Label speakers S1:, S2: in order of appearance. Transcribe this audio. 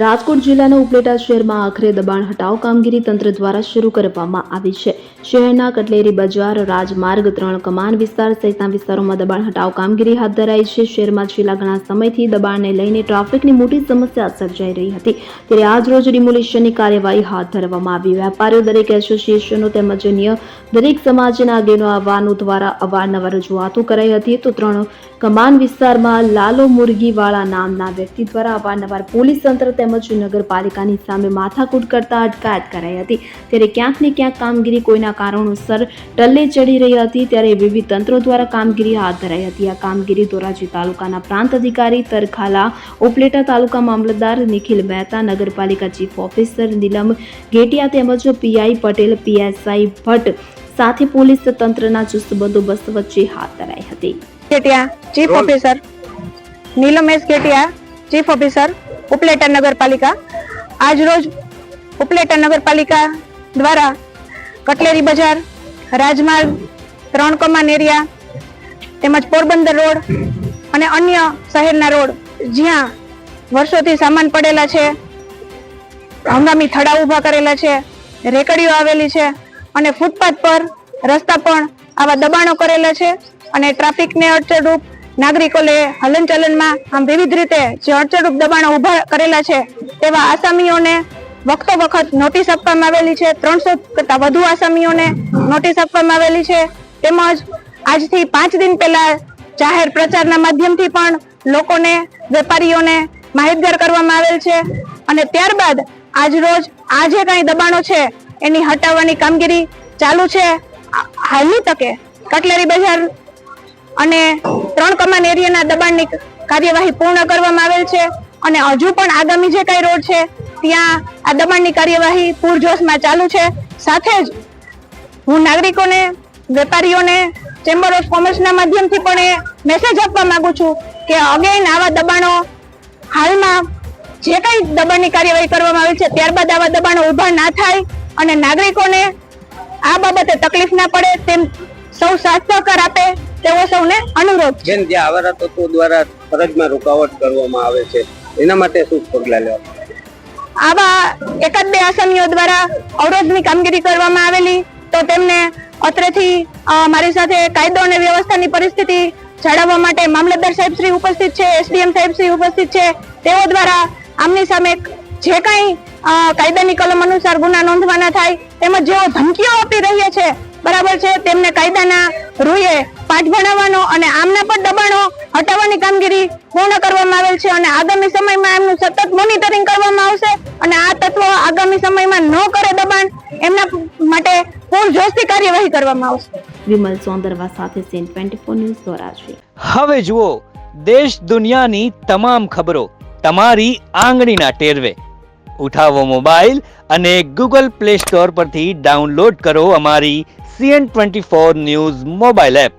S1: રાજકોટ જિલ્લાના ઉપલેટા શહેરમાં આખરે દબાણ હટાવ કામગીરી તંત્ર દ્વારા શરૂ કરવામાં આવી છે। શહેરના કટલેરી બજાર, રાજમાર્ગ 3 કમાન વિસ્તાર સહિતના વિસ્તારોમાં દબાણ હટાવ કામગીરી હાથ ધરાઈ છે। શહેરમાં છેલ્લા ઘણા સમયથી દબાણને લઈને ટ્રાફિકની મોટી સમસ્યા સર્જાઈ રહી હતી, ત્યારે આજ રોજ ડિમોલિશનની કાર્યવાહી હાથ ધરવામાં આવી। વેપારીઓ, દરેક એસોસિએશનો તેમજ અન્ય દરેક સમાજના આગેવાનો દ્વારા અવારનવાર રજૂઆતો કરાઈ હતી, તો 3 કમાન વિસ્તારમાં લાલો મુરગીવાળા નામના વ્યક્તિ દ્વારા અવારનવાર પોલીસ તંત્ર તેમજ નગરપાલિકાની સામે માથાકૂટ કરતા અટકાયત કરાઈ હતી। ત્યારે ક્યાંક ને ક્યાંક કામગીરી કોઈના કારણોસર ટલ્લે ચડી રહી હતી, ત્યારે વિવિધ તંત્રો દ્વારા કામગીરી હાથ ધરાઈ હતી। આ કામગીરી ધોરાજી તાલુકાના પ્રાંત અધિકારી તરખાલા, ઉપલેટા તાલુકા મામલતદાર નિખિલ મહેતા, નગરપાલિકા ચીફ ઓફિસર નીલમ ઘેટિયા તેમજ પીઆઈ પટેલ, પીએસઆઈ ભટ્ટ સાથે પોલીસ તંત્રના ચુસ્ત બંદોબસ્ત વચ્ચે હાથ ધરાઈ હતી।
S2: Ghetiya chief officer, Neelam S Ghetiya chief officer, Upleta નગરપાલિકા। આજ રોજ ઉપલેટા નગરપાલિકા દ્વારા કટલેરી બજાર, રાજમાર્ગ 3 કમાન એરિયા તેમજ પોરબંદર રોડ અને અન્ય શહેરના રોડ જ્યાં વર્ષોથી સામાન પડેલા છે, હંગામી થડા ઊભા કરેલા છે, રેકડીઓ આવેલી છે અને ફૂટપાથ પર રસ્તા પણ આવા દબાણો કરેલા છે અને ટ્રાફિકને અડચણરૂપ, નાગરિકોને હલનચલનમાં આમ વિવિધ રીતે જે અડચણરૂપ દબાણો ઊભા કરેલા છે તેવા આસામીઓને વખતો વખત નોટિસ આપવામાં આવેલી છે। 300 કરતા વધુ આસામીઓને નોટિસ આપવામાં આવેલી છે। તેમજ આજથી 5 દિન પહેલા જાહેર પ્રચારના માધ્યમથી પણ લોકોને, વેપારીઓને માહિતગાર કરવામાં આવેલ છે અને ત્યારબાદ આજ રોજ આ જે કંઈ દબાણો છે એની હટાવવાની કામગીરી ચાલુ છે। હાલની તકે કટલેરી બજાર અને 3 કમાન એરિયાના દબાણની કાર્યવાહી પૂર્ણ કરવામાં આવેલ છે અને હજુ પણ આગામી જે કઈ રોડ છે ત્યાં આ દબાણની કાર્યવાહી પૂરજોશમાં ચાલુ છે। સાથે જ હું નાગરિકોને, વેપારીઓને, ચેમ્બર ઓફ કોમર્સના માધ્યમથી પણ એ મેસેજ આપવા માંગુ છું કે અગેન આવા દબાણો, હાલમાં જે કઈ દબાણની કાર્યવાહી કરવામાં આવી છે ત્યારબાદ આવા દબાણો ઊભા ના થાય અને નાગરિકોને આ બાબતે તકલીફ ના પડે તેમ સૌ સાથ સહકાર આપે તેવો સૌને અનુરોધ છે।
S3: જેમ જ્યાં આવારા તત્વો દ્વારા ફરજમાં રૂકાવટ કરવામાં આવે છે એના માટે શું પગલાં લેવા?
S2: આવા એકાદ બે આસામીઓ દ્વારા અવરોધની કામગીરી કરવામાં આવેલી તો તેમને અત્રેથી મારી સાથે કાયદો અને વ્યવસ્થાની પરિસ્થિતિ જાળવવા માટે મામલતદાર સાહેબ શ્રી ઉપસ્થિત છે, એસડીએમ સાહેબ શ્રી ઉપસ્થિત છે, તેઓ દ્વારા આમની સામે જે કંઈ કાયદાની કલમ અનુસાર ગુના નોંધવાના થાય તેમજ જેઓ ધમકીઓ આપી રહ્યા છે, બરાબર છે, તેમને કાયદાના રૂએ પાઠ ભણાવવાનો અને આમના પર દબાણો હટાવવાની કામગીરી પૂર્ણ કરવામાં આવેલ છે અને આગામી સમયમાં એમનું સતત મોનિટરિંગ કરવામાં આવશે અને આ તત્વો આગામી સમયમાં ન કરે દબાણ એમના માટે પૂરજોશથી કાર્યવાહી કરવામાં આવશે।
S1: વિમલ સોંદરવા સાથે સીન 24 ન્યૂઝ ધોરાજી।
S4: હવે જુઓ દેશ દુનિયાની તમામ ખબરો તમારી આંગળીના ટેરવે। ઉઠાવો મોબાઈલ અને ગૂગલ પ્લે સ્ટોર પરથી ડાઉનલોડ કરો અમારી CN24 ન્યૂઝ મોબાઈલ એપ।